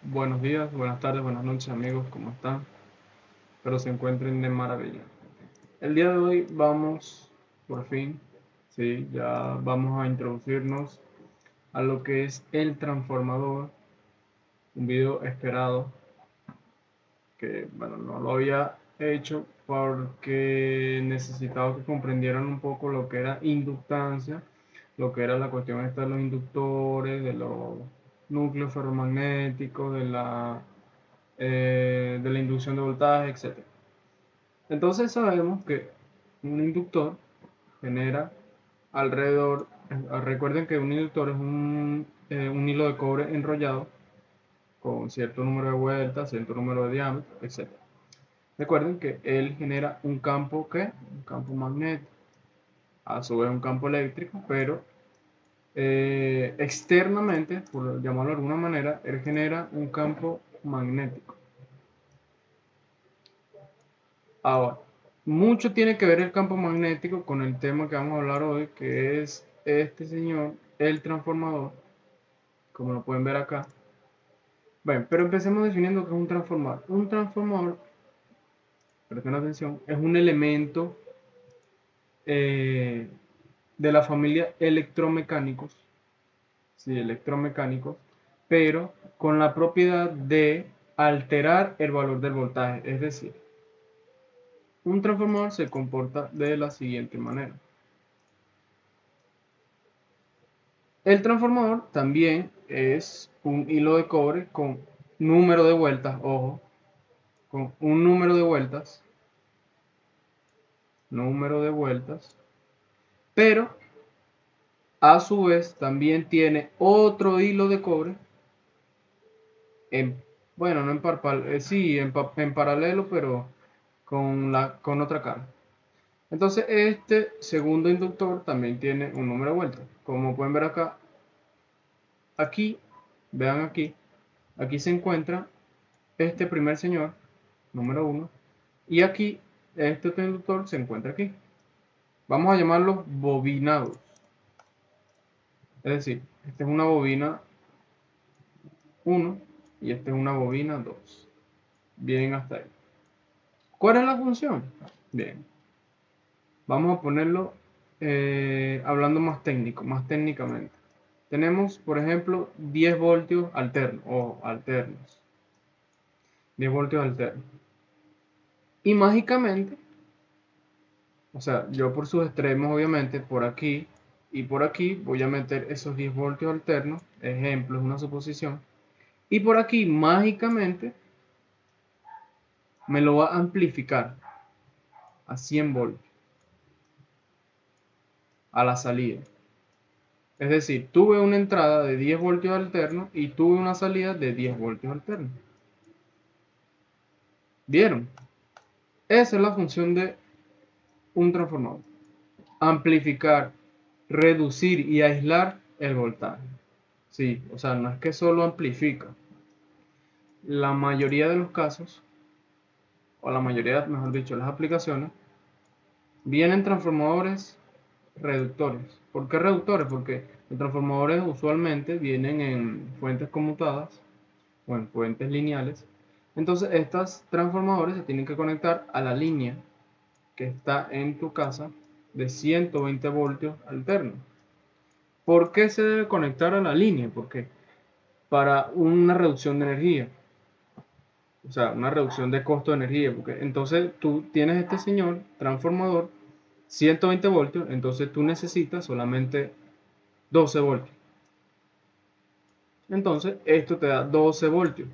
Buenos días, buenas tardes, buenas noches amigos, ¿cómo están? Espero se encuentren de maravilla. El día de hoy vamos, por fin, sí, ya vamos a introducirnos a lo que es el transformador, un video esperado que, bueno, no lo había hecho porque necesitaba que comprendieran un poco lo que era inductancia, lo que era la cuestión esta de los inductores, de los núcleos ferromagnéticos, de la inducción de voltaje, etc. Entonces sabemos que un inductor genera alrededor, recuerden que un inductor es un hilo de cobre enrollado con cierto número de vueltas, cierto número de diámetros, etc. Recuerden que él genera un campo que, un campo magnético, a su vez un campo eléctrico, pero externamente, por llamarlo de alguna manera, él genera un campo magnético. Ahora, mucho tiene que ver el campo magnético con el tema que vamos a hablar hoy, que es este señor, el transformador, como lo pueden ver acá. Bueno, pero empecemos definiendo qué es un transformador. Un transformador, presten atención, es un elemento eh, de la familia electromecánicos, sí, electromecánicos, pero con la propiedad de alterar el valor del voltaje. Es decir, un transformador se comporta de la siguiente manera. El transformador también es un hilo de cobre con número de vueltas, ojo, con un número de vueltas, pero a su vez también tiene otro hilo de cobre, en, bueno, no en paralelo, sí, en paralelo, pero con otra cara. Entonces este segundo inductor también tiene un número de vueltas. Como pueden ver acá, aquí, vean aquí se encuentra este primer señor, número 1, y aquí este inductor se encuentra aquí. Vamos a llamarlos bobinados. Es decir, esta es una bobina 1 y esta es una bobina 2. Bien hasta ahí. ¿Cuál es la función? Bien, vamos a ponerlo hablando más técnico, más técnicamente. Tenemos, por ejemplo, 10 voltios alternos o alternos. 10 voltios alternos. Y mágicamente, o sea, yo por sus extremos, obviamente, por aquí y por aquí, voy a meter esos 10 voltios alternos. Ejemplo, es una suposición. Y por aquí, mágicamente, me lo va a amplificar a 100 voltios a la salida. Es decir, tuve una entrada de 10 voltios alternos y tuve una salida de 10 voltios alternos. ¿Vieron? Esa es la función de un transformador. Amplificar, reducir y aislar el voltaje. Sí, o sea, no es que solo amplifica. La mayoría de los casos, o la mayoría, mejor dicho, de las aplicaciones, vienen transformadores reductores. ¿Por qué reductores? Porque los transformadores usualmente vienen en fuentes conmutadas o en fuentes lineales. Entonces, estos transformadores se tienen que conectar a la línea que está en tu casa de 120 voltios alternos. ¿Por qué se debe conectar a la línea? Porque para una reducción de energía, o sea, una reducción de costo de energía, porque entonces tú tienes este señor transformador 120 voltios, entonces tú necesitas solamente 12 voltios. Entonces esto te da 12 voltios.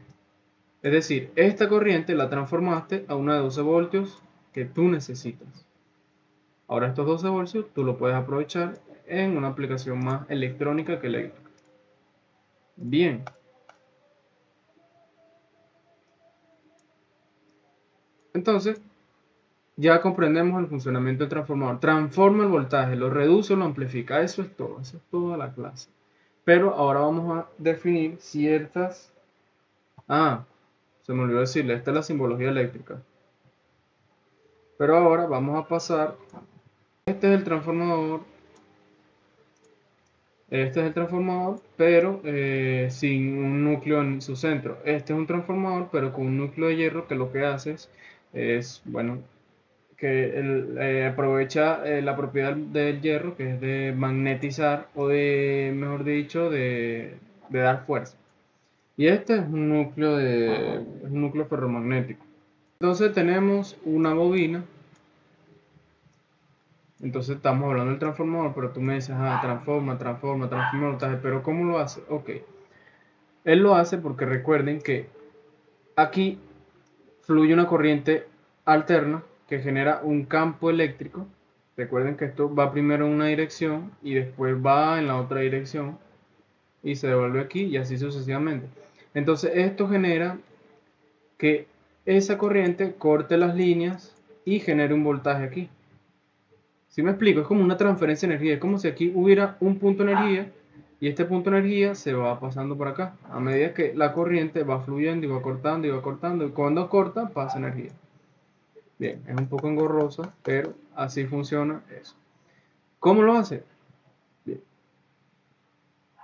Es decir, esta corriente la transformaste a una de 12 voltios que tú necesitas. Ahora estos 12 voltios tú lo puedes aprovechar en una aplicación más electrónica que eléctrica. Bien. Entonces, ya comprendemos el funcionamiento del transformador. Transforma el voltaje, lo reduce o lo amplifica. Eso es todo. Eso es toda la clase. Pero ahora vamos a definir ciertas... Ah, se me olvidó decirle, esta es la simbología eléctrica. Pero ahora vamos a pasar... Este es el transformador Este es el transformador, pero sin un núcleo en su centro. Este es un transformador, pero con un núcleo de hierro que lo que hace bueno, que aprovecha la propiedad del hierro, que es de magnetizar o de, mejor dicho, de dar fuerza. Y este es es un núcleo ferromagnético. Entonces tenemos una bobina. Entonces estamos hablando del transformador, pero tú me dices, transforma voltaje, pero ¿cómo lo hace? Ok, él lo hace porque recuerden que aquí fluye una corriente alterna que genera un campo eléctrico. Recuerden que esto va primero en una dirección y después va en la otra dirección y se devuelve aquí y así sucesivamente. Entonces esto genera que esa corriente corte las líneas y genere un voltaje aquí. ¿Sí me explico? Es como una transferencia de energía. Es como si aquí hubiera un punto de energía y este punto de energía se va pasando por acá. A medida que la corriente va fluyendo y va cortando y va cortando. Y cuando corta, pasa energía. Bien, es un poco engorroso, pero así funciona eso. ¿Cómo lo hace? Bien,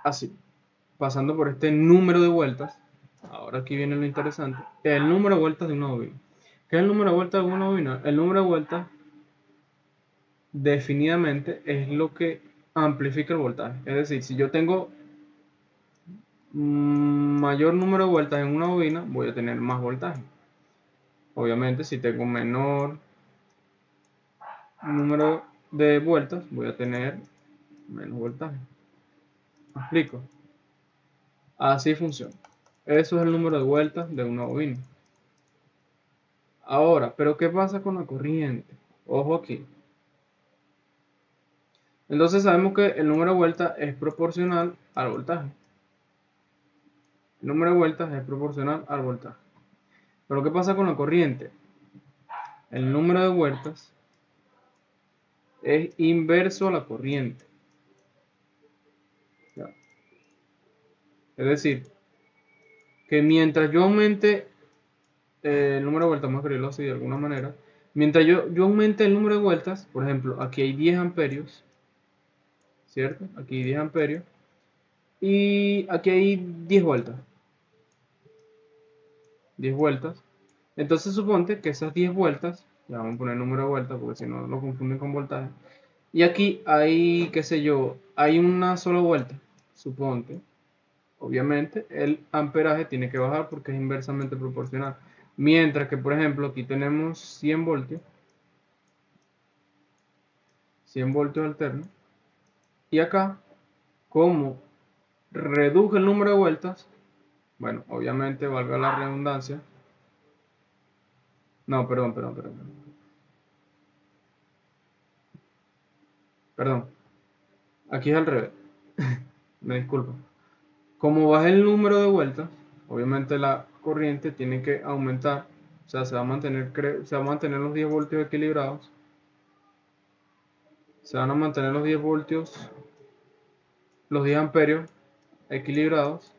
así. Pasando por este número de vueltas. Ahora aquí viene lo interesante. El número de vueltas de una bobina. ¿Qué es el número de vueltas de una bobina? El número de vueltas definidamente es lo que amplifica el voltaje. Es decir, si yo tengo mayor número de vueltas en una bobina, voy a tener más voltaje. Obviamente, si tengo menor número de vueltas, voy a tener menos voltaje. ¿Me explico? Así funciona. Eso es el número de vueltas de una bobina. Ahora, ¿pero qué pasa con la corriente? Ojo aquí. Entonces sabemos que el número de vueltas es proporcional al voltaje. El número de vueltas es proporcional al voltaje. Pero ¿qué pasa con la corriente? El número de vueltas es inverso a la corriente. Es decir, que mientras yo aumente el número de vueltas, vamos a escribirlo así de alguna manera, mientras yo aumente el número de vueltas, por ejemplo, aquí hay 10 amperios, ¿cierto? Aquí hay 10 amperios, y aquí hay 10 vueltas. 10 vueltas. Entonces suponte que esas 10 vueltas, ya vamos a poner el número de vueltas porque si no lo confunden con voltaje, y aquí hay, qué sé yo, hay una sola vuelta, suponte. Obviamente el amperaje tiene que bajar porque es inversamente proporcional. Mientras que, por ejemplo, aquí tenemos 100 voltios. 100 voltios alternos. Y acá, como reduje el número de vueltas, bueno, obviamente valga la redundancia. No, perdón. Perdón, aquí es al revés. Me disculpo. Como baja el número de vueltas, obviamente la corriente tiene que aumentar. O sea, se va a mantener los 10 voltios equilibrados. Se van a mantener los 10 voltios, los 10 amperios equilibrados,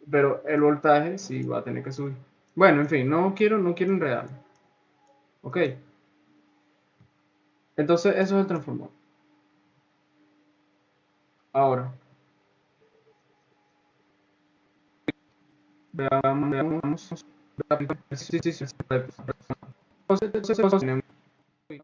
pero el voltaje sí va a tener que subir. Bueno, en fin, no quiero enredar. Ok, entonces eso es el transformador. Ahora, veamos. Entonces,